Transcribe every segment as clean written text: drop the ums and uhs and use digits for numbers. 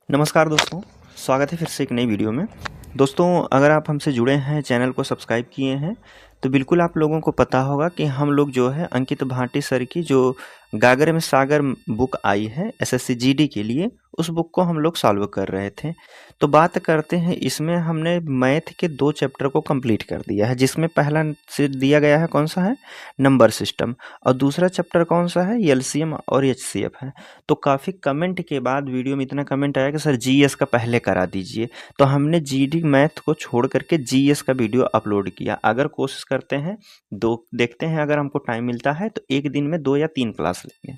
नमस्कार दोस्तों, स्वागत है फिर से एक नई वीडियो में। दोस्तों, अगर आप हमसे जुड़े हैं, चैनल को सब्सक्राइब किए हैं, तो बिल्कुल आप लोगों को पता होगा कि हम लोग जो है अंकित भाटी सर की जो गागर में सागर बुक आई है एसएससी जीडी के लिए, उस बुक को हम लोग सॉल्व कर रहे थे। तो बात करते हैं, इसमें हमने मैथ के 2 चैप्टर को कंप्लीट कर दिया है, जिसमें पहला से दिया गया है कौन सा है, नंबर सिस्टम, और दूसरा चैप्टर कौन सा है, एलसीएम और एचसीएफ है। तो काफ़ी कमेंट के बाद वीडियो में इतना कमेंट आया कि सर जीएस का पहले करा दीजिए, तो हमने जीडी मैथ को छोड़ करके जीएस का वीडियो अपलोड किया। अगर कोशिश करते हैं, देखते हैं, अगर हमको टाइम मिलता है तो एक दिन में 2 या 3 क्लास लेंगे,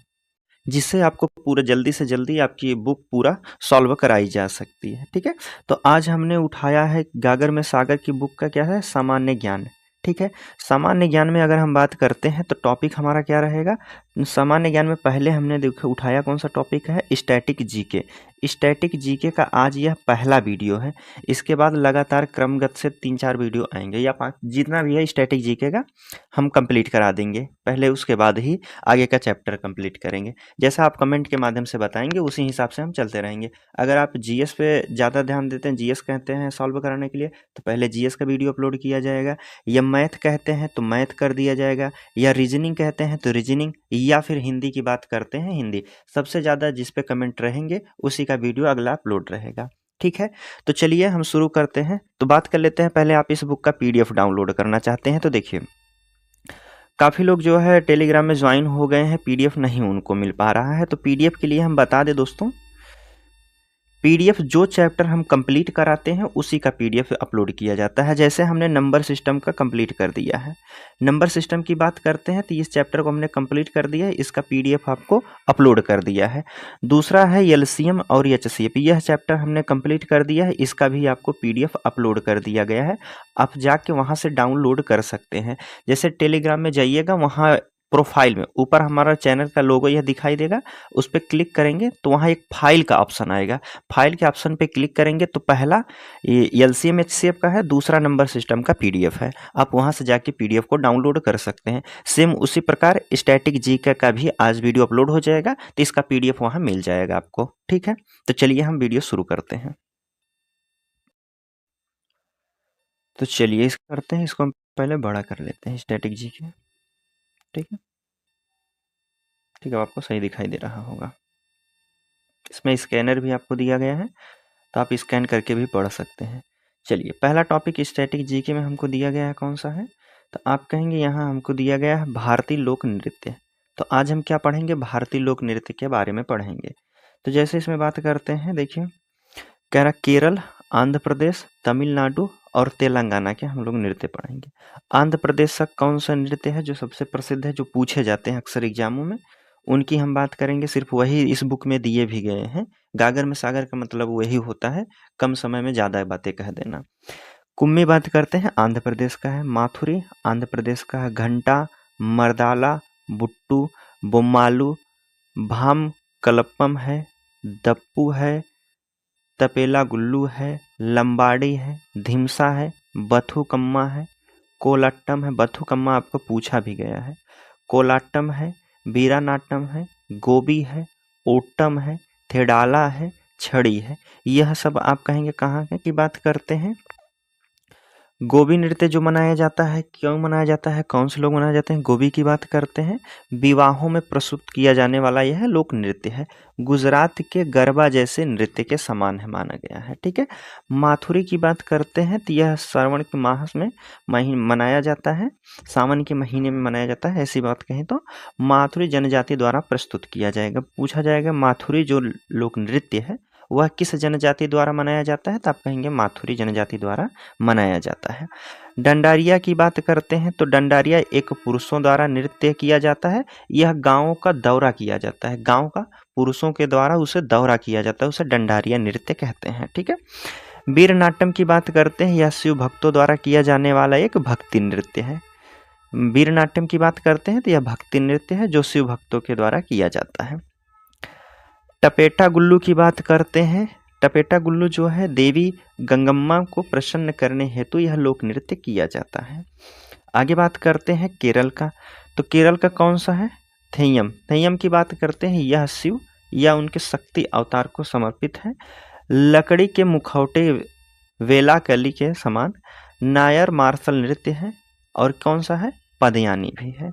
जिससे आपको पूरा जल्दी से जल्दी आपकी बुक पूरा सॉल्व कराई जा सकती है। ठीक है, तो आज हमने उठाया है गागर में सागर की बुक का क्या है, सामान्य ज्ञान। ठीक है, सामान्य ज्ञान में अगर हम बात करते हैं तो टॉपिक हमारा क्या रहेगा, सामान्य ज्ञान में पहले हमने देखो उठाया कौन सा टॉपिक है, स्टैटिक जीके। स्टैटिक जीके का आज यह पहला वीडियो है। इसके बाद लगातार क्रमगत से 3-4 वीडियो आएंगे या 5, जितना भी है स्टैटिक जीके का हम कंप्लीट करा देंगे पहले, उसके बाद ही आगे का चैप्टर कंप्लीट करेंगे। जैसा आप कमेंट के माध्यम से बताएंगे उसी हिसाब से हम चलते रहेंगे। अगर आप जीएस पे ज़्यादा ध्यान देते हैं, जीएस कहते हैं सॉल्व कराने के लिए, तो पहले जीएस का वीडियो अपलोड किया जाएगा, या मैथ कहते हैं तो मैथ कर दिया जाएगा, या रीजनिंग कहते हैं तो रीजनिंग, या फिर हिंदी की बात करते हैं हिंदी। सबसे ज़्यादा जिस पे कमेंट रहेंगे उसी का वीडियो अगला अपलोड रहेगा। ठीक है, तो चलिए हम शुरू करते हैं। तो बात कर लेते हैं, पहले आप इस बुक का पीडीएफ डाउनलोड करना चाहते हैं तो देखिए, काफ़ी लोग जो है टेलीग्राम में ज्वाइन हो गए हैं, पीडीएफ नहीं उनको मिल पा रहा है। तो पीडीएफ के लिए हम बता दें दोस्तों, पीडीएफ जो चैप्टर हम कंप्लीट कराते हैं उसी का पीडीएफ अपलोड किया जाता है। जैसे हमने नंबर सिस्टम का कंप्लीट कर दिया है, नंबर सिस्टम की बात करते हैं तो इस चैप्टर को हमने कंप्लीट कर दिया है, इसका पीडीएफ आपको अपलोड कर दिया है। दूसरा है एलसीएम और एचसीएफ, यह चैप्टर हमने कंप्लीट कर दिया है, इसका भी आपको पीडीएफ अपलोड कर दिया गया है। आप जाके वहाँ से डाउनलोड कर सकते हैं। जैसे टेलीग्राम में जाइएगा, वहाँ प्रोफाइल में ऊपर हमारा चैनल का लोगो यह दिखाई देगा, उस पर क्लिक करेंगे तो वहाँ एक फाइल का ऑप्शन आएगा। फाइल के ऑप्शन पे क्लिक करेंगे तो पहला एलसीएम एचसीएफ का है, दूसरा नंबर सिस्टम का पीडीएफ है। आप वहाँ से जाके पीडीएफ को डाउनलोड कर सकते हैं। सेम उसी प्रकार स्टैटिक जीके का भी आज वीडियो अपलोड हो जाएगा, तो इसका पीडीएफ वहाँ मिल जाएगा आपको। ठीक है, तो चलिए हम वीडियो शुरू करते हैं। तो चलिए इस करते हैं, इसको हम पहले बड़ा कर लेते हैं, स्टैटिक जीके। ठीक है, ठीक है, आपको सही दिखाई दे रहा होगा। इसमें स्कैनर भी आपको दिया गया है, तो आप स्कैन करके भी पढ़ सकते हैं। चलिए, पहला टॉपिक स्टैटिक जीके में हमको दिया गया है कौन सा है, तो आप कहेंगे यहाँ हमको दिया गया है भारतीय लोक नृत्य। तो आज हम क्या पढ़ेंगे, भारतीय लोक नृत्य के बारे में पढ़ेंगे। तो जैसे इसमें बात करते हैं, देखिए कह रहा केरल, आंध्र प्रदेश, तमिलनाडु और तेलंगाना के हम लोग नृत्य पढ़ेंगे। आंध्र प्रदेश का कौन सा नृत्य है जो सबसे प्रसिद्ध है, जो पूछे जाते हैं अक्सर एग्जामों में, उनकी हम बात करेंगे। सिर्फ वही इस बुक में दिए भी गए हैं। गागर में सागर का मतलब वही होता है, कम समय में ज़्यादा बातें कह देना। कुम्मी बात करते हैं, आंध्र प्रदेश का है। माथुरी आंध्र प्रदेश का है। घंटा, मर्दाला, बुट्टू, बोम्मालू, भाम कलप्पम है, दप्पू है, तपेला गुल्लू है, लंबाड़ी है, धिमसा है, बथुकम्मा है, कोलाट्टम है। बथुकम्मा आपको पूछा भी गया है। कोलाट्टम है, वीरानाट्टम है, गोबी है, ओट्टम है, थेडाला है, छड़ी है। यह सब आप कहेंगे कहाँ की बात करते हैं, गोबी नृत्य जो मनाया जाता है, क्यों मनाया जाता है, कौन से लोग मनाए जाते हैं, गोबी की बात करते हैं। विवाहों में प्रस्तुत किया जाने वाला यह लोक नृत्य है। गुजरात के गरबा जैसे नृत्य के समान है, माना गया है। ठीक है, माथुरी की बात करते हैं तो यह श्रावण के मास में मनाया जाता है, सावन के महीने में मनाया जाता है। ऐसी बात कहें तो माथुरी जनजाति द्वारा प्रस्तुत किया जाएगा। पूछा जाएगा माथुरी जो लोक नृत्य है वह किस जनजाति द्वारा मनाया जाता है, तो आप कहेंगे माथुरी जनजाति द्वारा मनाया जाता है। डंडारिया की बात करते हैं तो डंडारिया एक पुरुषों द्वारा नृत्य किया जाता है। यह गांवों का दौरा किया जाता है, गांव का पुरुषों के द्वारा उसे दौरा किया जाता है, उसे डंडारिया नृत्य कहते हैं। ठीक है, वीर नाट्यम की बात करते हैं, यह शिव भक्तों द्वारा किया जाने वाला एक भक्ति नृत्य है। वीर नाट्यम की बात करते हैं तो यह भक्ति नृत्य है जो शिव भक्तों के द्वारा किया जाता है। टपेटा गुल्लू की बात करते हैं, टपेटा गुल्लू जो है देवी गंगम्मा को प्रसन्न करने हेतु यह लोक नृत्य किया जाता है। आगे बात करते हैं केरल का, तो केरल का कौन सा है, थेयम। थेयम की बात करते हैं, यह शिव या उनके शक्ति अवतार को समर्पित है। लकड़ी के मुखौटे वेला कली के समान। नायर मार्शल नृत्य है। और कौन सा है? पदयानी भी है।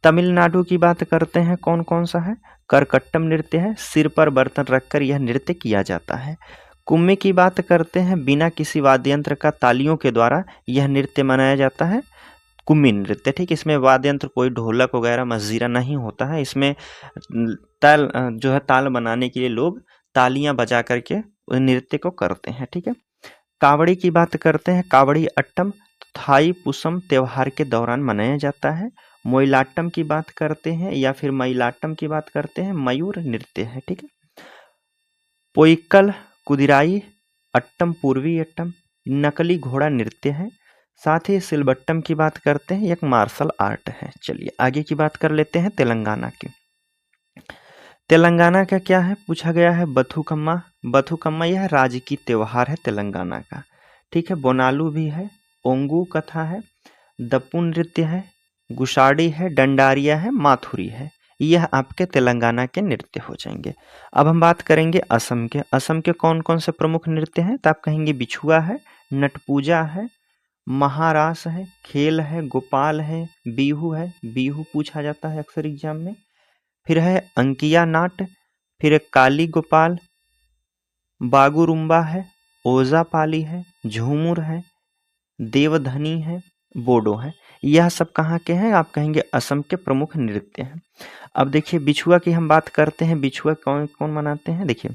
तमिलनाडु की बात करते हैं, कौन कौन सा है? करकट्टम नृत्य है। सिर पर बर्तन रखकर यह नृत्य किया जाता है। कुम्मी की बात करते हैं, बिना किसी वाद्य यंत्र का तालियों के द्वारा यह नृत्य मनाया जाता है, कुम्मी नृत्य। ठीक, इसमें वाद्य यंत्र कोई ढोलक वगैरह मजीरा नहीं होता है। इसमें ताल जो है ताल बनाने के लिए लोग तालियां बजा करके नृत्य को करते हैं। ठीक है। कावड़ी की बात करते हैं, कावड़ी अट्टम थाई पुसम त्योहार के दौरान मनाया जाता है। मोइलाट्टम की बात करते हैं या फिर मयिलाट्टम की बात करते हैं, मयूर नृत्य है। ठीक है। पोइक्कल कुदिराई अट्टम पूर्वी अट्टम नकली घोड़ा नृत्य है। साथ ही सिलबट्टम की बात करते हैं, एक मार्शल आर्ट है। चलिए आगे की बात कर लेते हैं तेलंगाना की। तेलंगाना का क्या है पूछा गया है? बथुकम्मा। बथुकम्मा यह राजकीय त्योहार है तेलंगाना का। ठीक है। बोनालू भी है, ओंगू कथा है, दप्पू नृत्य है, गुशाडी है, डंडारिया है, माथुरी है। यह आपके तेलंगाना के नृत्य हो जाएंगे। अब हम बात करेंगे असम के। असम के कौन कौन से प्रमुख नृत्य हैं? तो आप कहेंगे बिछुआ है, नटपूजा है, महारास है, खेल है, गोपाल है, बीहू है। बीहू पूछा जाता है अक्सर एग्जाम में। फिर है अंकिया नाट, फिर काली गोपाल, बागुरुम्बा है, ओजा पाली है, झूमुर है, देवधनी है, बोडो है। यह सब कहाँ के हैं? आप कहेंगे असम के प्रमुख नृत्य हैं। अब देखिए बिछुआ की हम बात करते हैं। बिछुआ कौन कौन मनाते हैं? देखिए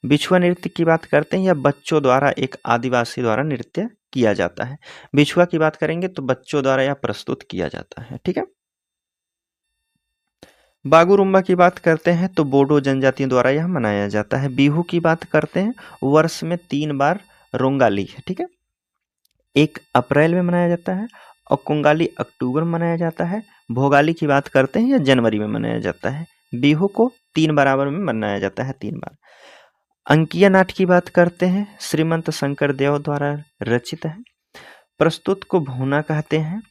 बिछुआ नृत्य की बात करते हैं, यह बच्चों द्वारा एक आदिवासी द्वारा नृत्य किया जाता है। बिछुआ की बात करेंगे तो बच्चों द्वारा यह प्रस्तुत किया जाता है। ठीक है। बागुरुम्बा की बात करते हैं तो बोडो जनजातियों द्वारा यह मनाया जाता है। बिहू की बात करते हैं, वर्ष में 3 बार रोंगाली है। ठीक है। एक अप्रैल में मनाया जाता है और कोंगाली अक्टूबर में मनाया जाता है। भोगाली की बात करते हैं, यह जनवरी में मनाया जाता है। बिहू को 3 बराबर में मनाया जाता है, 3 बार। अंकिया नाट की बात करते हैं, श्रीमंत शंकर देव द्वारा रचित है। प्रस्तुत को भूना कहते हैं।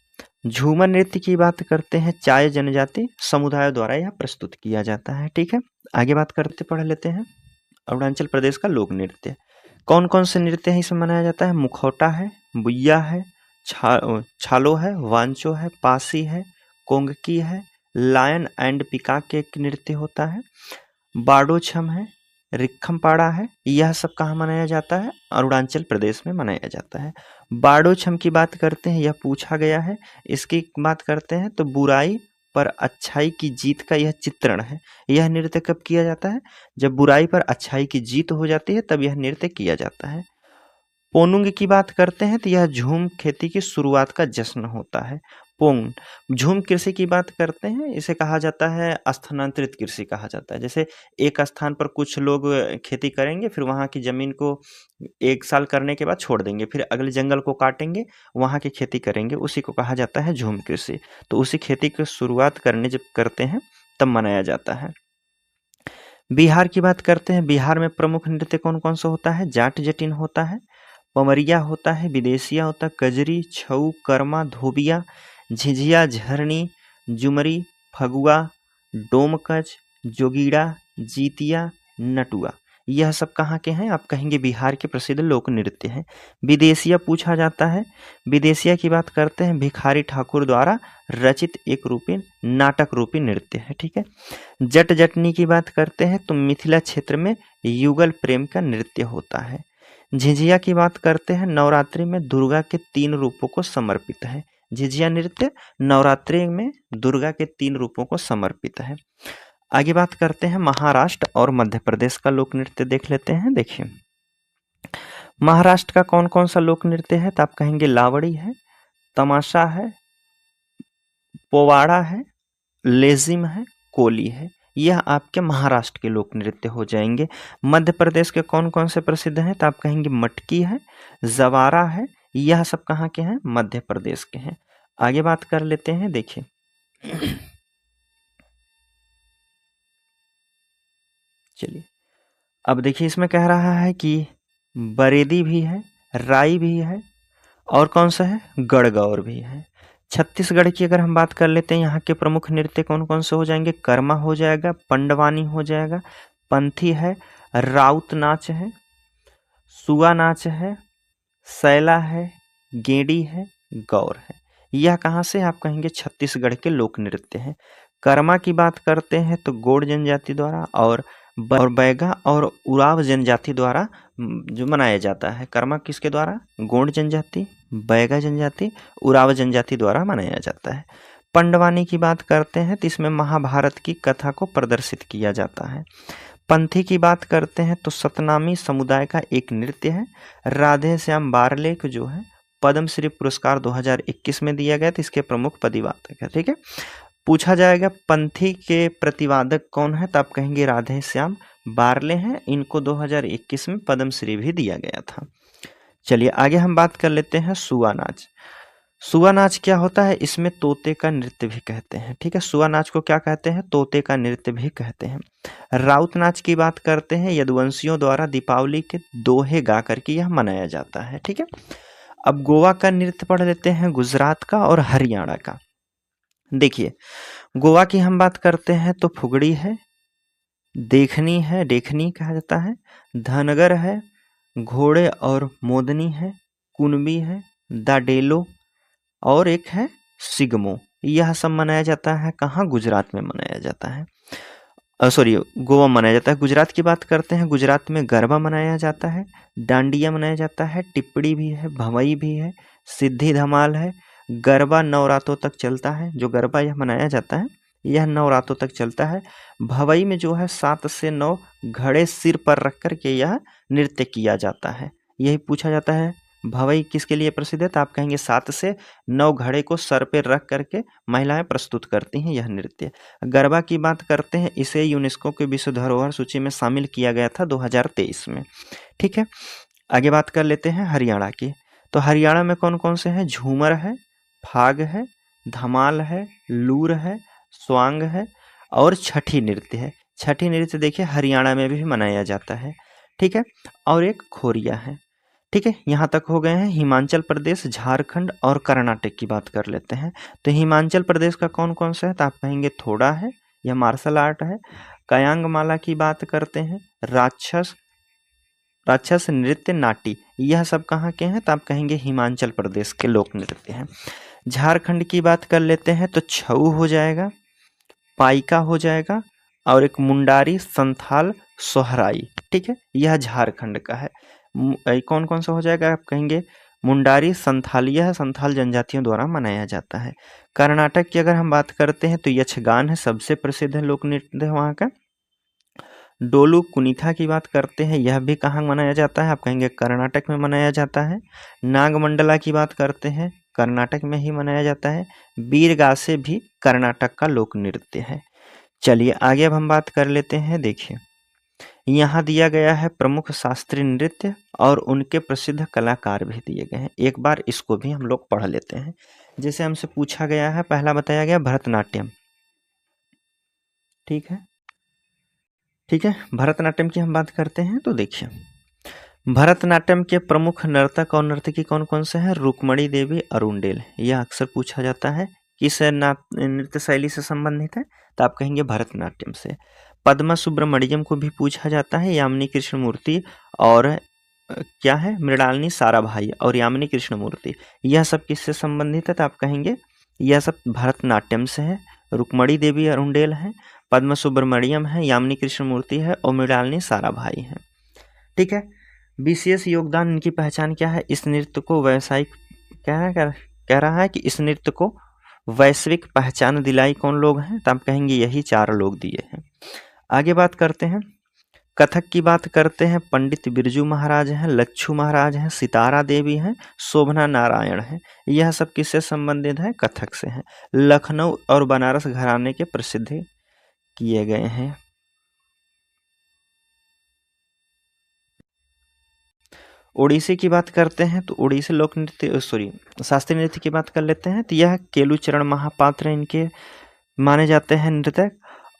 झूमर नृत्य की बात करते हैं, चाय जनजाति समुदाय द्वारा यह प्रस्तुत किया जाता है। ठीक है। आगे बात करते पढ़ लेते हैं अरुणाचल प्रदेश का लोक नृत्य। कौन कौन से नृत्य है इसमें मनाया जाता है? मुखौटा है, बुइया है, छालो है, वांचो है, पासी है, कोंगकी है, लायन एंड पिकाक के एक नृत्य होता है, बाडो छम है, रिक्खमपाड़ा है। यह सब कहाँ मनाया जाता है? अरुणाचल प्रदेश में मनाया जाता है। बाडो छम की बात करते हैं, यह पूछा गया है। इसकी बात करते हैं तो बुराई पर अच्छाई की जीत का यह चित्रण है। यह नृत्य कब किया जाता है? जब बुराई पर अच्छाई की जीत हो जाती है तब यह नृत्य किया जाता है। पोनुंग की बात करते हैं तो यह झूम खेती की शुरुआत का जश्न होता है। पोंग झूम कृषि की बात करते हैं, इसे कहा जाता है स्थानांतरित कृषि कहा जाता है। जैसे एक स्थान पर कुछ लोग खेती करेंगे, फिर वहाँ की जमीन को 1 साल करने के बाद छोड़ देंगे, फिर अगले जंगल को काटेंगे, वहाँ की खेती करेंगे, उसी को कहा जाता है झूम कृषि। तो उसी खेती की शुरुआत करने जब करते हैं तब मनाया जाता है। बिहार की बात करते हैं, बिहार में प्रमुख नृत्य कौन कौन सा होता है? जाट जटिन होता है, पमरिया होता है, विदेशिया होता है, कजरी, छऊ, कर्मा, धोबिया, झिझिया, झरनी, जुमरी, फगुआ, डोमकच, जोगीड़ा, जीतिया, नटुआ। यह सब कहाँ के हैं? आप कहेंगे बिहार के प्रसिद्ध लोक नृत्य हैं। विदेशिया पूछा जाता है। विदेशिया की बात करते हैं, भिखारी ठाकुर द्वारा रचित एक रूपी नाटक रूपी नृत्य है। ठीक है। जट जटनी की बात करते हैं तो मिथिला क्षेत्र में युगल प्रेम का नृत्य होता है। झिझिया की बात करते हैं, नवरात्रि में दुर्गा के 3 रूपों को समर्पित है। झिझिया नृत्य नवरात्रि में दुर्गा के 3 रूपों को समर्पित है। आगे बात करते हैं महाराष्ट्र और मध्य प्रदेश का लोक नृत्य देख लेते हैं। देखिए महाराष्ट्र का कौन कौन सा लोक नृत्य है? तो आप कहेंगे लावड़ी है, तमाशा है, पोवाड़ा है, लेजिम है, कोली है। यह आपके महाराष्ट्र के लोक नृत्य हो जाएंगे। मध्य प्रदेश के कौन कौन से प्रसिद्ध हैं? तो आप कहेंगे मटकी है, जवारा है। यह सब कहाँ के हैं? मध्य प्रदेश के हैं। आगे बात कर लेते हैं। देखिए चलिए अब देखिए इसमें कह रहा है कि बरेदी भी है, राई भी है, और कौन सा है? गढ़गौर भी है। छत्तीसगढ़ की अगर हम बात कर लेते हैं, यहाँ के प्रमुख नृत्य कौन कौन से हो जाएंगे? कर्मा हो जाएगा, पंडवानी हो जाएगा, पंथी है, राउत नाच है, सुआ नाच है, सैला है, गेड़ी है, गौर है। यह कहाँ से? आप कहेंगे छत्तीसगढ़ के लोक नृत्य हैं। कर्मा की बात करते हैं तो गोंड जनजाति द्वारा और बैगा और उराव जनजाति द्वारा जो मनाया जाता है। कर्मा किसके द्वारा? गोंड जनजाति, बैगा जनजाति, उराव जनजाति द्वारा मनाया जाता है। पंडवानी की बात करते हैं तो इसमें महाभारत की कथा को प्रदर्शित किया जाता है। पंथी की बात करते हैं तो सतनामी समुदाय का एक नृत्य है। राधे श्याम बारले को जो है पद्मश्री पुरस्कार 2021 में दिया गया था, इसके प्रमुख प्रतिवादक है। ठीक है, पूछा जाएगा पंथी के प्रतिवादक कौन है, तो आप कहेंगे राधे श्याम बारले हैं। इनको 2021 में पद्मश्री भी दिया गया था। चलिए आगे हम बात कर लेते हैं सुआ नाच। सुआ नाच क्या होता है? इसमें तोते का नृत्य भी कहते हैं। ठीक है, सुआ नाच को क्या कहते हैं? तोते का नृत्य भी कहते हैं। राउत नाच की बात करते हैं, यदुवंशियों द्वारा दीपावली के दोहे गा करके यह मनाया जाता है। ठीक है, अब गोवा का नृत्य पढ़ लेते हैं, गुजरात का और हरियाणा का। देखिए, गोवा की हम बात करते हैं तो फुगड़ी है, देखनी है, देखनी कहा जाता है, धनगर है, घोड़े और मोदनी है, कुनबी है, दाडेलो और एक है सिगमो। यह सब मनाया जाता है कहाँ? गुजरात में मनाया जाता है। गोवा मनाया जाता है। गुजरात की बात करते हैं, गुजरात में गरबा मनाया जाता है, डांडिया मनाया जाता है, टिप्पड़ी भी है, भवई भी है, सिद्धि धमाल है। गरबा नवरात्रों तक चलता है। जो गरबा यह मनाया जाता है यह नवरात्रों तक चलता है। भवई में जो है 7 से 9 घड़े सिर पर रख कर के यह नृत्य किया जाता है। यही पूछा जाता है भवई किसके लिए प्रसिद्ध है, तो आप कहेंगे 7 से 9 घड़े को सर पर रख करके महिलाएं प्रस्तुत करती हैं यह नृत्य। गरबा की बात करते हैं, इसे यूनेस्को के विश्व धरोहर सूची में शामिल किया गया था 2023 में। ठीक है, आगे बात कर लेते हैं हरियाणा की। तो हरियाणा में कौन कौन से हैं? झूमर है, फाग है, धमाल है, लूर है, स्वांग है और छठी नृत्य है। छठी नृत्य देखिए हरियाणा में भी मनाया जाता है। ठीक है, और एक खोरिया है। ठीक है, यहाँ तक हो गए हैं। हिमाचल प्रदेश, झारखंड और कर्नाटक की बात कर लेते हैं। तो हिमाचल प्रदेश का कौन कौन सा है, तो आप कहेंगे थोड़ा है, यह मार्शल आर्ट है। कयांग माला की बात करते हैं, राक्षस नृत्य, नाटी, यह सब कहाँ के हैं, तो आप कहेंगे हिमाचल प्रदेश के लोक नृत्य हैं। झारखंड की बात कर लेते हैं तो छऊ हो जाएगा, पाइका हो जाएगा और एक मुंडारी, संथाल, सोहराई। ठीक है, यह झारखंड का है। कौन कौन सा हो जाएगा, आप कहेंगे मुंडारी, संथाली, यह संथाल जनजातियों द्वारा मनाया जाता है। कर्नाटक की अगर हम बात करते हैं तो यक्षगान है, सबसे प्रसिद्ध है लोक नृत्य वहाँ का। डोलू कुनीथा की बात करते हैं, यह भी कहाँ मनाया जाता है, आप कहेंगे कर्नाटक में मनाया जाता है। नागमंडला की बात करते हैं, कर्नाटक में ही मनाया जाता है। बीरगासे भी कर्नाटक का लोक नृत्य है। चलिए आगे अब हम बात कर लेते हैं। देखिए, यहाँ दिया गया है प्रमुख शास्त्रीय नृत्य और उनके प्रसिद्ध कलाकार भी दिए गए हैं। एक बार इसको भी हम लोग पढ़ लेते हैं। जैसे हमसे पूछा गया है, पहला बताया गया भरतनाट्यम। ठीक है, भरतनाट्यम की हम बात करते हैं तो देखिए, भरतनाट्यम के प्रमुख नर्तक और नर्तकी कौन कौन से हैं? रुक्मणी देवी, अरुंडेल। यह अक्सर पूछा जाता है किस नृत्य शैली से संबंधित है, तो आप कहेंगे भरतनाट्यम से। पद्मा सुब्रमण्यम को भी पूछा जाता है, यामिनी कृष्णमूर्ति और क्या है, मृणालिनी साराभाई और यामिनी कृष्णमूर्ति, यह सब किससे संबंधित है, तो आप कहेंगे यह सब भरतनाट्यम से है। रुक्मणी देवी अरुंडेल है, पद्मा सुब्रमण्यम है, यामिनी कृष्णमूर्ति है और मृणालिनी साराभाई है। ठीक है, विशेष योगदान इनकी पहचान क्या है? इस नृत्य को व्यावसायिक कह रहा है कि इस नृत्य को वैश्विक पहचान दिलाई कौन लोग हैं, तो आप कहेंगे यही 4 लोग दिए हैं। आगे बात करते हैं, कथक की बात करते हैं, पंडित बिरजू महाराज हैं, लच्छू महाराज हैं, सितारा देवी हैं, शोभना नारायण हैं। यह सब किससे संबंधित है? कथक से हैं। लखनऊ और बनारस घराने के प्रसिद्ध किए गए हैं। ओडिसी की बात करते हैं तो ओडिसी लोक नृत्य शास्त्रीय नृत्य की बात कर लेते हैं। तो यह केलुचरण महापात्र इनके माने जाते हैं नृतक,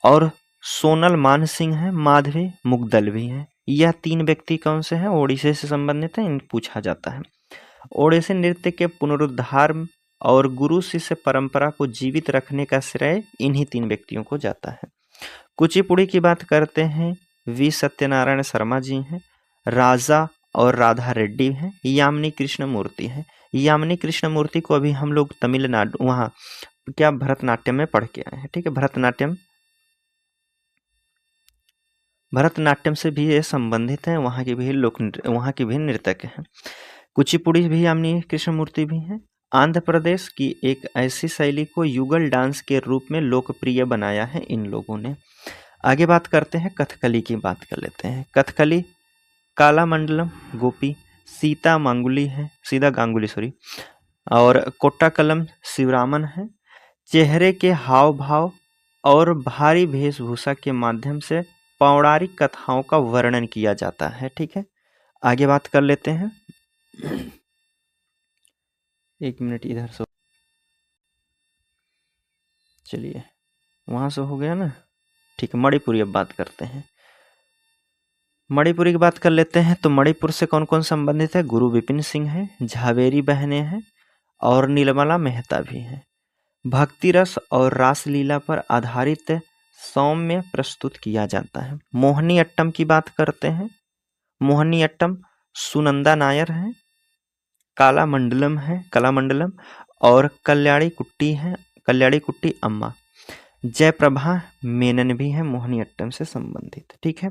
और सोनल मान सिंह हैं, माधवी मुगदल भी हैं। यह 3 व्यक्ति कौन से हैं? ओडिसी से संबंधित हैं, इन पूछा जाता है। ओडिसी नृत्य के पुनरुद्धार और गुरु शिष्य परंपरा को जीवित रखने का श्रेय इन्हीं 3 व्यक्तियों को जाता है। कुचिपुड़ी की बात करते हैं, वी सत्यनारायण शर्मा जी हैं। राजा और राधा रेड्डी हैं, यामिनी कृष्णमूर्ति हैं। यामिनी कृष्णमूर्ति को अभी हम लोग तमिलनाडु वहाँ क्या भरतनाट्यम में पढ़ के आए हैं, ठीक है। भरतनाट्यम से भी ये संबंधित हैं, वहाँ के भी नृतक हैं। कुचिपुड़ी भी यामिनी कृष्णमूर्ति भी हैं। आंध्र प्रदेश की एक ऐसी शैली को युगल डांस के रूप में लोकप्रिय बनाया है इन लोगों ने। आगे बात करते हैं, कथकली की बात कर लेते हैं। कथकली कालामंडलम गोपी, सीता गांगुली और कोट्टाकलम शिवरामन है। चेहरे के हाव भाव और भारी वेशभूषा के माध्यम से पौराणिक कथाओं का वर्णन किया जाता है, ठीक है। आगे बात कर लेते हैं। एक मिनट इधर से, चलिए वहां से हो गया ना, ठीक है। मणिपुरी अब बात करते हैं। मणिपुरी की बात कर लेते हैं। तो मणिपुर से कौन कौन संबंधित है? गुरु विपिन सिंह है, झावेरी बहनें हैं और नीलमला मेहता भी हैं। भक्ति रस और रासलीला पर आधारित सौम्य प्रस्तुत किया जाता है। मोहिनी अट्टम की बात करते हैं। मोहिनी अट्टम सुनंदा नायर है, कलामंडलम और कल्याणी कुट्टी अम्मा। जयप्रभा मेनन भी है मोहिनी अट्टम से संबंधित, ठीक है।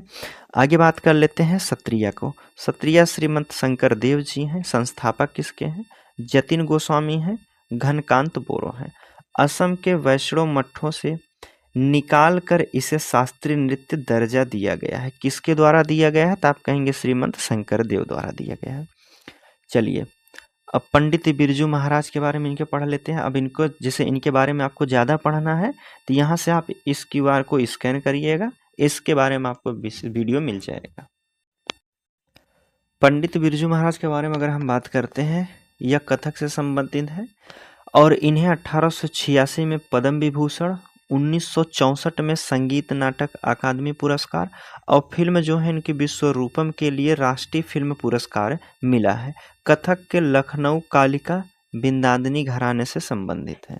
आगे बात कर लेते हैं सत्रिया को। सत्रिया श्रीमंत शंकर देव जी हैं, संस्थापक किसके हैं? जतिन गोस्वामी हैं, घनकांत बोरो हैं। असम के वैष्णव मठों से निकाल कर इसे शास्त्रीय नृत्य दर्जा दिया गया है। किसके द्वारा दिया गया है? तो आप कहेंगे श्रीमंत शंकर देव द्वारा दिया गया है। चलिए अब पंडित बिरजू महाराज के बारे में इनके पढ़ लेते हैं। अब इनको, जैसे इनके बारे में आपको ज़्यादा पढ़ना है तो यहाँ से आप इस QR को स्कैन करिएगा, इसके बारे में आपको वीडियो मिल जाएगा। पंडित बिरजू महाराज के बारे में अगर हम बात करते हैं, यह कथक से संबंधित है और इन्हें 1886 में पद्म विभूषण, 1964 में संगीत नाटक अकादमी पुरस्कार और फिल्म जो है इनकी विश्वरूपम के लिए राष्ट्रीय फिल्म पुरस्कार मिला है। कथक के लखनऊ कालिका बिंदादनी घराने से संबंधित है,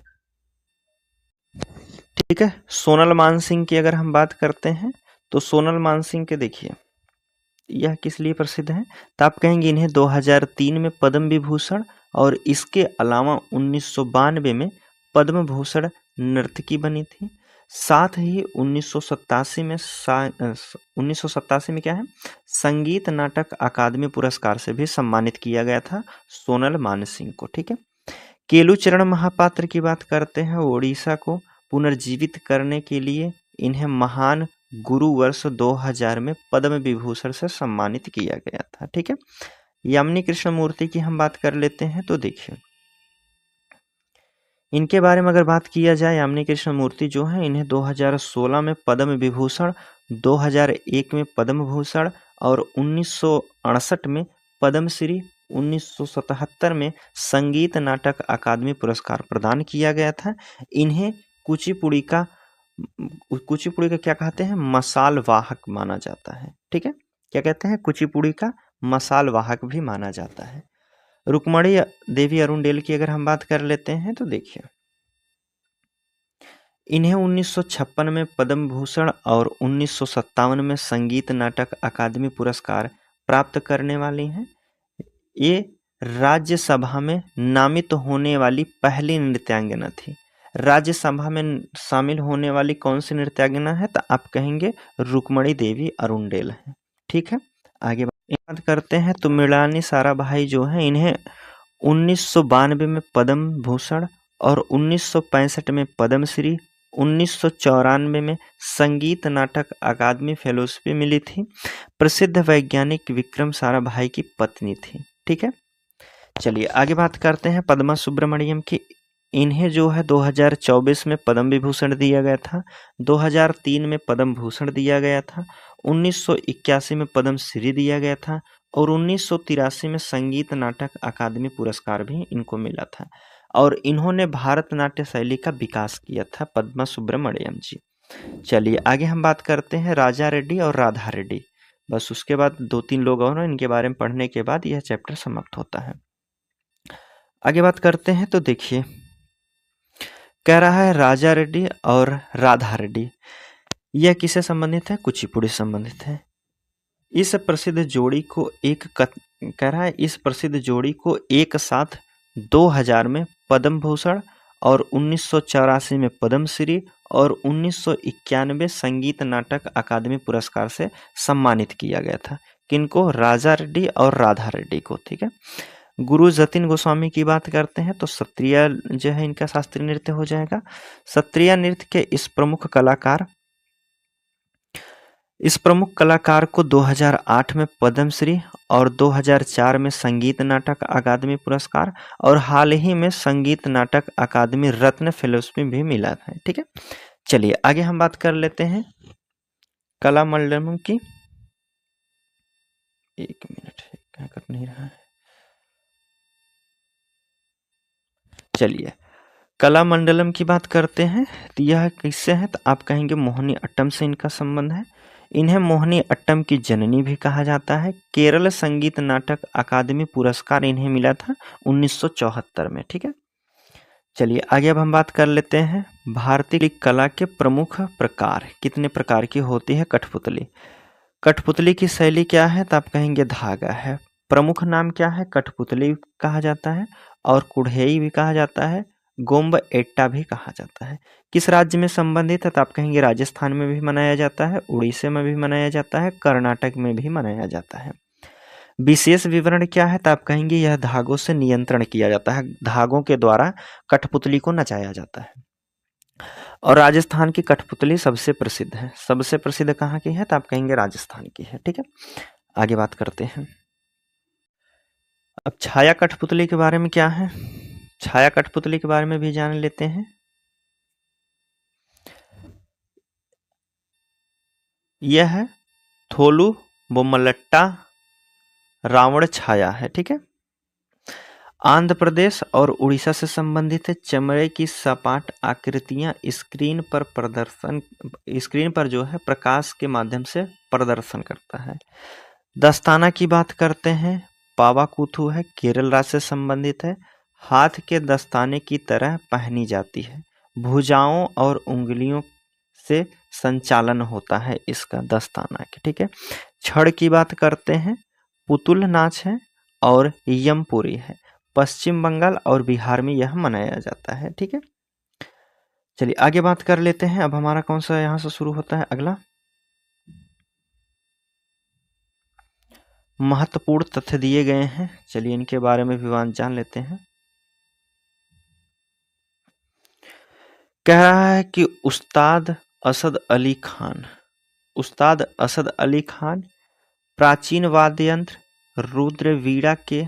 ठीक है। सोनल मानसिंह की अगर हम बात करते हैं तो सोनल मानसिंह के देखिए यह किस लिए प्रसिद्ध है? तो आप कहेंगे इन्हें 2003 में पद्म विभूषण और इसके अलावा 1992 में पद्म भूषण नर्तकी बनी थी। साथ ही 1987 में क्या है, संगीत नाटक अकादमी पुरस्कार से भी सम्मानित किया गया था सोनल मानसिंह को, ठीक है। केलुचरण महापात्र की बात करते हैं। ओडिशा को पुनर्जीवित करने के लिए इन्हें महान गुरु वर्ष 2000 में पद्म विभूषण से सम्मानित किया गया था, ठीक है। यामिनी कृष्णमूर्ति की हम बात कर लेते हैं। तो देखिए इनके बारे में अगर बात किया जाए, यामिनी कृष्णमूर्ति जो हैं इन्हें 2016 में पद्म विभूषण, 2001 में पद्म भूषण और 1968 में पद्मश्री, 1977 में संगीत नाटक अकादमी पुरस्कार प्रदान किया गया था। इन्हें कुचिपुड़ी का क्या कहते हैं? मसाल वाहक माना जाता है, ठीक है। क्या कहते हैं? कुचिपुड़ी का मसाल वाहक भी माना जाता है। रुक्मणी देवी अरुणडेल की अगर हम बात कर लेते हैं तो देखिए इन्हें 1956 में पद्म भूषण और 1957 में संगीत नाटक अकादमी पुरस्कार प्राप्त करने वाली हैं। ये राज्यसभा में नामित होने वाली पहली नृत्यांगना थी। राज्यसभा में शामिल होने वाली कौन सी नृत्यांगना है? तो आप कहेंगे रुक्मणी देवी अरुणडेल है, ठीक है। आगे बात करते हैं तो मृणालिनी साराभाई जो हैं इन्हें 1992 में पद्म भूषण और 1965 में पद्मश्री, 1994 में संगीत नाटक अकादमी फेलोशिप मिली थी। प्रसिद्ध वैज्ञानिक विक्रम साराभाई की पत्नी थी, ठीक है। चलिए आगे बात करते हैं पद्मा सुब्रमण्यम की। इन्हें जो है 2024 में पद्म विभूषण दिया गया था, 2003 में पद्म भूषण दिया गया था, 1981 में पद्मश्री दिया गया था और 1983 में संगीत नाटक अकादमी पुरस्कार भी इनको मिला था और इन्होंने भारतनाट्य शैली का विकास किया था, पद्मा सुब्रमण्यम जी। चलिए आगे हम बात करते हैं राजा रेड्डी और राधा रेड्डी। बस उसके बाद 2-3 लोग और इनके बारे में पढ़ने के बाद यह चैप्टर समाप्त होता है। आगे बात करते हैं तो देखिए कह रहा है राजा रेड्डी और राधा रेड्डी, यह किससे संबंधित है? कुचिपुड़ी संबंधित है। इस प्रसिद्ध जोड़ी को कह रहा है इस प्रसिद्ध जोड़ी को एक साथ 2000 में पद्म भूषण और 1984 में पद्मश्री और 1991 संगीत नाटक अकादमी पुरस्कार से सम्मानित किया गया था। किनको? राजा रेड्डी और राधा रेड्डी को। ठीक है। गुरु जतिन गोस्वामी की बात करते हैं तो सत्रिया जो है इनका शास्त्रीय नृत्य हो जाएगा। सत्रिया नृत्य के इस प्रमुख कलाकार को 2008 में पद्मश्री और 2004 में संगीत नाटक अकादमी पुरस्कार और हाल ही में संगीत नाटक अकादमी रत्न फेलोशिप भी मिला था। ठीक है। चलिए आगे हम बात कर लेते हैं कलामंडलम की। एक मिनट, क्या कर नहीं रहा है। चलिए कलामंडलम की बात करते हैं तो यह किससे है? तो आप कहेंगे मोहिनी अट्टम से इनका संबंध है। इन्हें मोहिनी अट्टम की जननी भी कहा जाता है। केरल संगीत नाटक अकादमी पुरस्कार इन्हें मिला था 1974 में। ठीक है। चलिए आगे अब हम बात कर लेते हैं भारतीय कला के प्रमुख प्रकार। कितने प्रकार की होती है कठपुतली? कठपुतली की शैली क्या है? तो आप कहेंगे धागा है। प्रमुख नाम क्या है? कठपुतली कहा जाता है और कुढ़ेई भी कहा जाता है, गोम्ब एट्टा भी कहा जाता है। किस राज्य में संबंधित है? तो आप कहेंगे राजस्थान में भी मनाया जाता है, उड़ीसा में भी मनाया जाता है, कर्नाटक में भी मनाया जाता है। विशेष विवरण क्या है? तो आप कहेंगे यह धागों से नियंत्रण किया जाता है, धागों के द्वारा कठपुतली को नचाया जाता है। और राजस्थान की कठपुतली सबसे प्रसिद्ध है। सबसे प्रसिद्ध कहाँ की है? तो आप कहेंगे राजस्थान की है। ठीक है। आगे बात करते हैं। अब छाया कठपुतली के बारे में क्या है? छाया कठपुतली के बारे में भी जान लेते हैं। यह है थोलू बोमलट्टा रावण छाया है। ठीक है। आंध्र प्रदेश और उड़ीसा से संबंधित है। चमड़े की सपाट आकृतियां स्क्रीन पर जो है प्रकाश के माध्यम से प्रदर्शन करता है। दस्ताना की बात करते हैं। पावाकूथू है, केरल राज्य से संबंधित है। हाथ के दस्ताने की तरह पहनी जाती है। भुजाओं और उंगलियों से संचालन होता है इसका दस्ताना के। ठीक है। छड़ की बात करते हैं। पुतुल नाच है और यमपुरी है। पश्चिम बंगाल और बिहार में यह मनाया जाता है। ठीक है। चलिए आगे बात कर लेते हैं। अब हमारा कौन सा यहां से शुरू होता है? अगला महत्वपूर्ण तथ्य दिए गए हैं। चलिए इनके बारे में भी जान लेते हैं। कह रहा है कि उस्ताद असद अली खान प्राचीन वाद्य यंत्र रुद्रवीणा के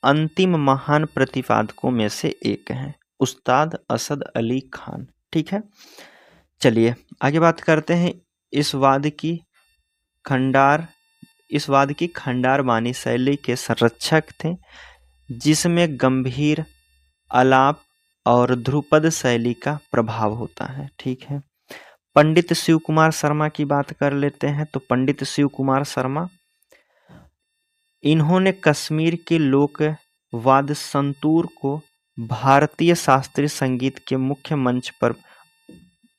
अंतिम महान प्रतिपादकों में से एक हैं। उस्ताद असद अली खान। ठीक है। चलिए आगे बात करते हैं। इस वाद्य की खंडार बानी शैली के संरक्षक थे, जिसमें गंभीर आलाप और ध्रुपद शैली का प्रभाव होता है। ठीक है। पंडित शिव कुमार शर्मा की बात कर लेते हैं। तो पंडित शिव कुमार शर्मा, इन्होंने कश्मीर के लोक वाद्य संतूर को भारतीय शास्त्रीय संगीत के मुख्य मंच पर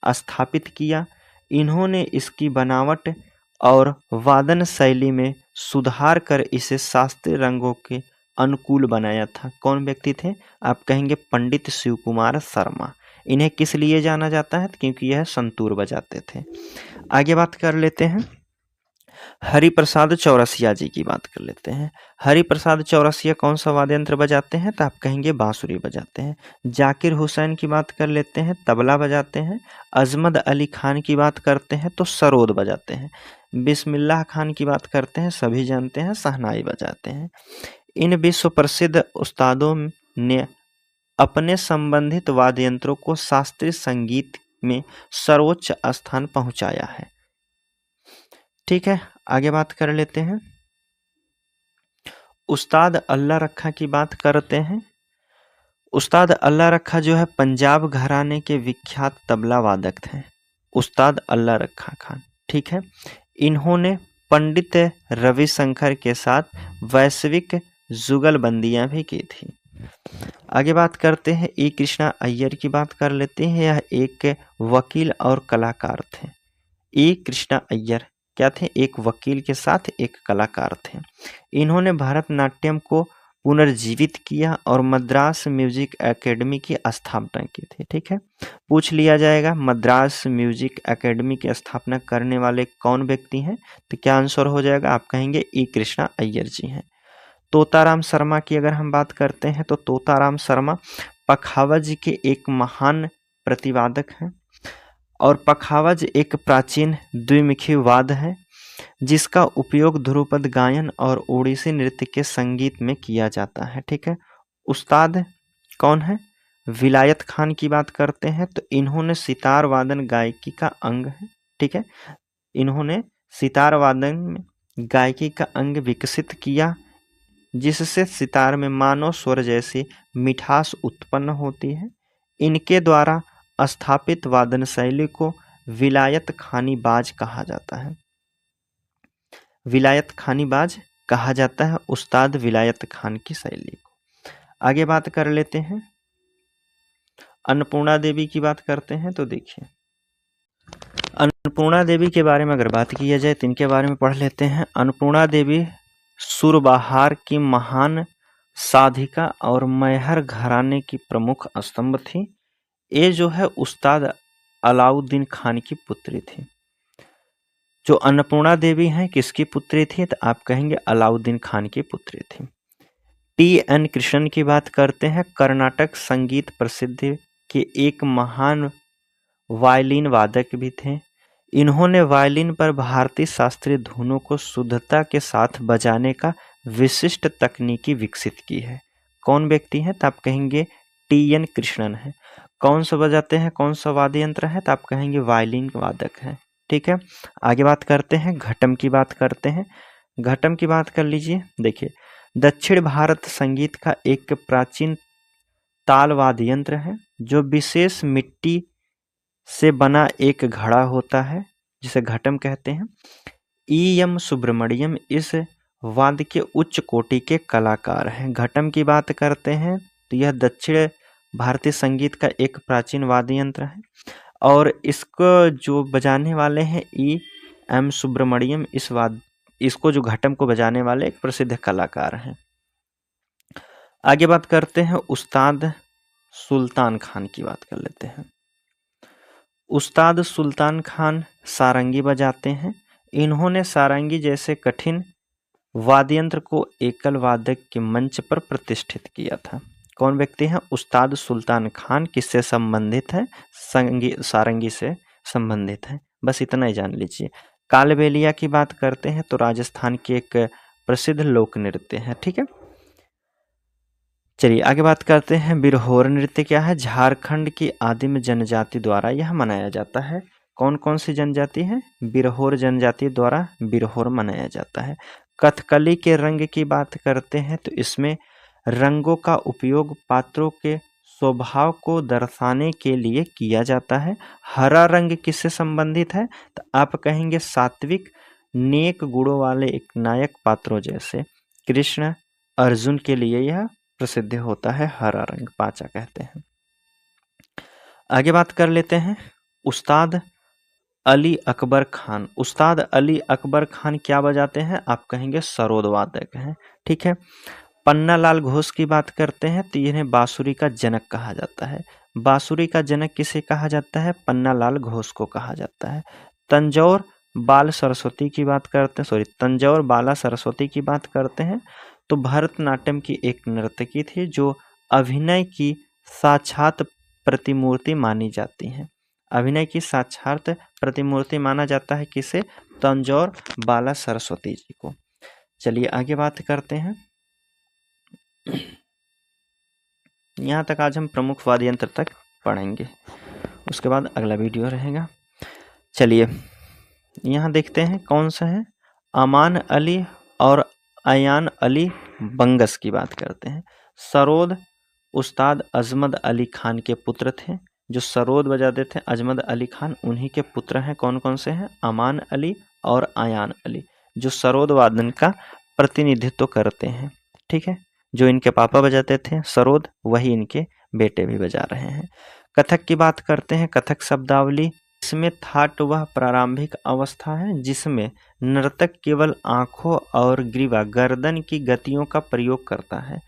स्थापित किया। इन्होंने इसकी बनावट और वादन शैली में सुधार कर इसे शास्त्रीय रंगों के अनुकूल बनाया था। कौन व्यक्ति थे? आप कहेंगे पंडित शिव कुमार शर्मा। इन्हें किस लिए जाना जाता है? क्योंकि यह संतूर बजाते थे। आगे बात कर लेते हैं। हरिप्रसाद चौरसिया जी की बात कर लेते हैं। हरिप्रसाद चौरसिया कौन सा वाद्य यंत्र बजाते हैं? तो आप कहेंगे बांसुरी बजाते हैं। जाकिर हुसैन की बात कर लेते हैं, तबला बजाते हैं। अजमत अली खान की बात करते हैं तो सरोद बजाते हैं। बिस्मिल्लाह खान की बात करते हैं, सभी जानते हैं, शहनाई बजाते हैं। इन विश्व प्रसिद्ध उस्तादों ने अपने संबंधित वाद्य यंत्रों को शास्त्रीय संगीत में सर्वोच्च स्थान पहुंचाया है। ठीक है। आगे बात कर लेते हैं। उस्ताद अल्लाह रखा की बात करते हैं। उस्ताद अल्लाह रखा जो है पंजाब घराने के विख्यात तबला वादक थे, उस्ताद अल्लाह रखा खान। ठीक है। इन्होंने पंडित रविशंकर के साथ वैश्विक जुगलबंदियां भी की थी। आगे बात करते हैं। ई कृष्णा अय्यर की बात कर लेते हैं। यह एक वकील और कलाकार थे। ई कृष्णा अय्यर क्या थे? एक वकील के साथ एक कलाकार थे। इन्होंने भरतनाट्यम को पुनर्जीवित किया और मद्रास म्यूजिक एकेडमी की स्थापना की थी। ठीक है, पूछ लिया जाएगा मद्रास म्यूजिक एकेडमी की स्थापना करने वाले कौन व्यक्ति हैं? तो क्या आंसर हो जाएगा? आप कहेंगे ई कृष्णा अय्यर जी हैं। तोताराम शर्मा की अगर हम बात करते हैं तो तोताराम शर्मा पखावज के एक महान प्रतिवादक हैं और पखावज एक प्राचीन द्विमुखी वाद है जिसका उपयोग ध्रुपद गायन और ओडिसी नृत्य के संगीत में किया जाता है। ठीक है, उस्ताद कौन है? विलायत खान की बात करते हैं तो इन्होंने सितार वादन गायकी का अंग है। ठीक है, इन्होंने सितार वादन में गायकी का अंग विकसित किया जिससे सितार में मानव स्वर जैसी मिठास उत्पन्न होती है। इनके द्वारा स्थापित वादन शैली को विलायत खानी बाज कहा जाता है। विलायत खानी बाज कहा जाता है उस्ताद विलायत खान की शैली को। आगे बात कर लेते हैं अन्नपूर्णा देवी की बात करते हैं। तो देखिए अन्नपूर्णा देवी के बारे में अगर बात की जाए तो इनके बारे में पढ़ लेते हैं। अन्नपूर्णा देवी सुरबहार की महान साधिका और मैहर घराने की प्रमुख स्तंभ थी। ये जो है उस्ताद अलाउद्दीन खान की पुत्री थी। जो अन्नपूर्णा देवी हैं किसकी पुत्री थी? तो आप कहेंगे अलाउद्दीन खान की पुत्री थी। टी.एन. कृष्णन की बात करते हैं। कर्नाटक संगीत प्रसिद्ध के एक महान वायलिन वादक भी थे। इन्होंने वायलिन पर भारतीय शास्त्रीय धुनों को शुद्धता के साथ बजाने का विशिष्ट तकनीकी विकसित की है। कौन व्यक्ति है? तो आप कहेंगे टी.एन. कृष्णन है। कौन सा बजाते हैं? कौन सा वाद्य यंत्र है? तो आप कहेंगे वायलिन वादक है। ठीक है, आगे बात करते हैं घटम की बात करते हैं। घटम की बात कर लीजिए। देखिए दक्षिण भारत संगीत का एक प्राचीन ताल वाद्य यंत्र है जो विशेष मिट्टी से बना एक घड़ा होता है जिसे घटम कहते हैं। ई.एम. सुब्रमण्यम इस वाद्य के उच्च कोटि के कलाकार हैं। घटम की बात करते हैं तो यह दक्षिण भारतीय संगीत का एक प्राचीन वाद्य यंत्र है और इसको जो बजाने वाले हैं ई.एम. सुब्रमण्यम इसको जो घटम को बजाने वाले एक प्रसिद्ध कलाकार हैं। आगे बात करते हैं उस्ताद सुल्तान खान की बात कर लेते हैं। उस्ताद सुल्तान खान सारंगी बजाते हैं। इन्होंने सारंगी जैसे कठिन वाद्ययंत्र को एकल वादक के मंच पर प्रतिष्ठित किया था। कौन व्यक्ति हैं? उस्ताद सुल्तान खान। किससे संबंधित है? सारंगी से संबंधित है। बस इतना ही जान लीजिए। कालबेलिया की बात करते हैं तो राजस्थान के एक प्रसिद्ध लोक नृत्य है। ठीक है, चलिए आगे बात करते हैं बिरहोर नृत्य क्या है? झारखंड की आदिम जनजाति द्वारा यह मनाया जाता है। कौन कौन सी जनजाति है? बिरहोर जनजाति द्वारा बिरहोर मनाया जाता है। कथकली के रंग की बात करते हैं तो इसमें रंगों का उपयोग पात्रों के स्वभाव को दर्शाने के लिए किया जाता है। हरा रंग किससे संबंधित है? तो आप कहेंगे सात्विक नेक गुणों वाले एक नायक पात्रों जैसे कृष्ण अर्जुन के लिए यह प्रसिद्ध होता है। हरा रंग पाचा कहते हैं। आगे बात कर लेते हैं उस्ताद अली अकबर खान। उस्ताद अली अकबर खान क्या बजाते हैं? आप कहेंगे सरोद वादक हैं। ठीक है, पन्नालाल घोष की बात करते हैं तो इन्हें बांसुरी का जनक कहा जाता है। बांसुरी का जनक किसे कहा जाता है? पन्नालाल घोष को कहा जाता है। तंजौर बाल सरस्वती की बात करते हैं तंजौर बाला सरस्वती की बात करते हैं तो भरतनाट्यम की एक नर्तकी थी जो अभिनय की साक्षात प्रतिमूर्ति मानी जाती है। अभिनय की साक्षात प्रतिमूर्ति माना जाता है किसे? तंजौर बाला सरस्वती जी को। चलिए आगे बात करते हैं। यहाँ तक आज हम प्रमुख वाद्य यंत्र तक पढ़ेंगे, उसके बाद अगला वीडियो रहेगा। चलिए यहाँ देखते हैं कौन सा है। अमान अली और अयान अली बंगस की बात करते हैं। सरोद उस्ताद अजमत अली खान के पुत्र थे। जो सरोद बजाते थे अजमत अली खान, उन्हीं के पुत्र हैं। कौन कौन से हैं? अमान अली और अयान अली, जो सरोद वादन का प्रतिनिधित्व करते हैं। ठीक है, जो इनके पापा बजाते थे सरोद, वही इनके बेटे भी बजा रहे हैं। कथक की बात करते हैं। कथक शब्दावली इसमें थाट वह प्रारंभिक अवस्था है जिसमें नर्तक केवल आंखों और ग्रीवा गर्दन की गतियों का प्रयोग करता है।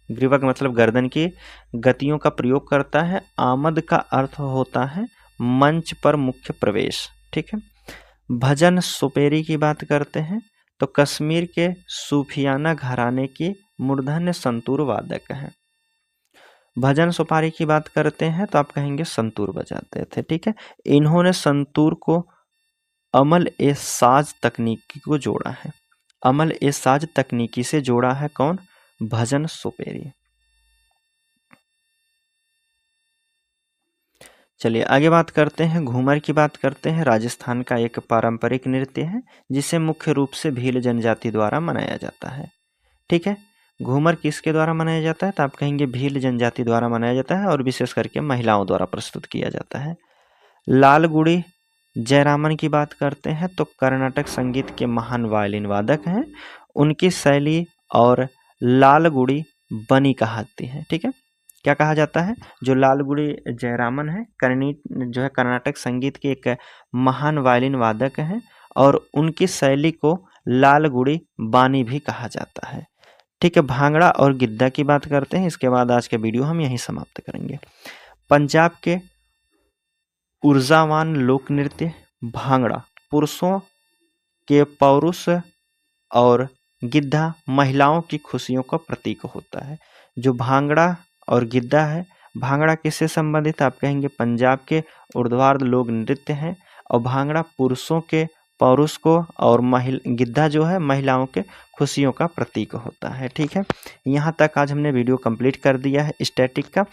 ग्रीवा का मतलब गर्दन की गतियों का प्रयोग करता है। आमद का अर्थ होता है मंच पर मुख्य प्रवेश। ठीक है। भजन सुपेरी की बात करते हैं तो कश्मीर के सूफियाना घराने की मूर्धन्य संतूर वादक हैं। भजन सुपारी की बात करते हैं तो आप कहेंगे संतूर बजाते थे। ठीक है। इन्होंने संतूर को अमल ए साज तकनीकी को जोड़ा है। अमल ए साज तकनीकी से जोड़ा है कौन? भजन सुपेरी। चलिए आगे बात करते हैं। घूमर की बात करते हैं। राजस्थान का एक पारंपरिक नृत्य है जिसे मुख्य रूप से भील जनजाति द्वारा मनाया जाता है। ठीक है। घूमर किसके द्वारा मनाया जाता है? तो आप कहेंगे भील जनजाति द्वारा मनाया जाता है और विशेष करके महिलाओं द्वारा प्रस्तुत किया जाता है। लालगुड़ी जयरामन की बात करते हैं तो कर्नाटक संगीत के महान वायलिन वादक हैं। उनकी शैली और लालगुड़ी बनी कहती है। ठीक है। क्या कहा जाता है? जो लालगुड़ी जयरामन है जो है कर्नाटक संगीत के एक महान वायलिन वादक हैं और उनकी शैली को लालगुड़ी बानी भी कहा जाता है। ठीक है। भांगड़ा और गिद्दा की बात करते हैं। इसके बाद आज का वीडियो हम यहीं समाप्त करेंगे। पंजाब के ऊर्जावान लोक नृत्य भांगड़ा पुरुषों के पौरुष और गिद्धा महिलाओं की खुशियों का प्रतीक होता है। जो भांगड़ा और गिद्धा है, भांगड़ा किससे संबंधित? आप कहेंगे पंजाब के ऊर्ध्वाधर लोक नृत्य हैं और भांगड़ा पुरुषों के पौरुष को और गिद्धा जो है महिलाओं के खुशियों का प्रतीक होता है। ठीक है। यहाँ तक आज हमने वीडियो कंप्लीट कर दिया है स्टैटिक का।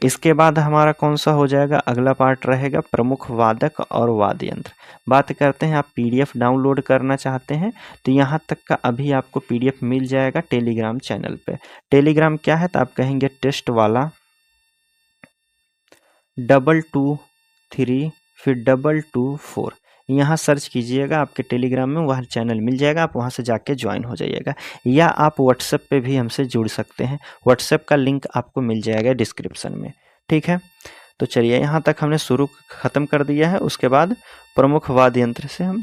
इसके बाद हमारा कौन सा हो जाएगा? अगला पार्ट रहेगा प्रमुख वादक और वाद्य यंत्र। बात करते हैं, आप PDF डाउनलोड करना चाहते हैं तो यहाँ तक का अभी आपको PDF मिल जाएगा टेलीग्राम चैनल पे। टेलीग्राम क्या है? तो आप कहेंगे टेस्ट वाला 223 फिर 224 यहाँ सर्च कीजिएगा, आपके टेलीग्राम में वह चैनल मिल जाएगा। आप वहाँ से जाके ज्वाइन हो जाइएगा या आप व्हाट्सएप पे भी हमसे जुड़ सकते हैं। व्हाट्सएप का लिंक आपको मिल जाएगा डिस्क्रिप्शन में। ठीक है। तो चलिए यहाँ तक हमने शुरू ख़त्म कर दिया है। उसके बाद प्रमुख वाद्य यंत्र से हम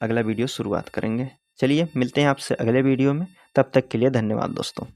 अगला वीडियो शुरुआत करेंगे। चलिए मिलते हैं आपसे अगले वीडियो में। तब तक के लिए धन्यवाद दोस्तों।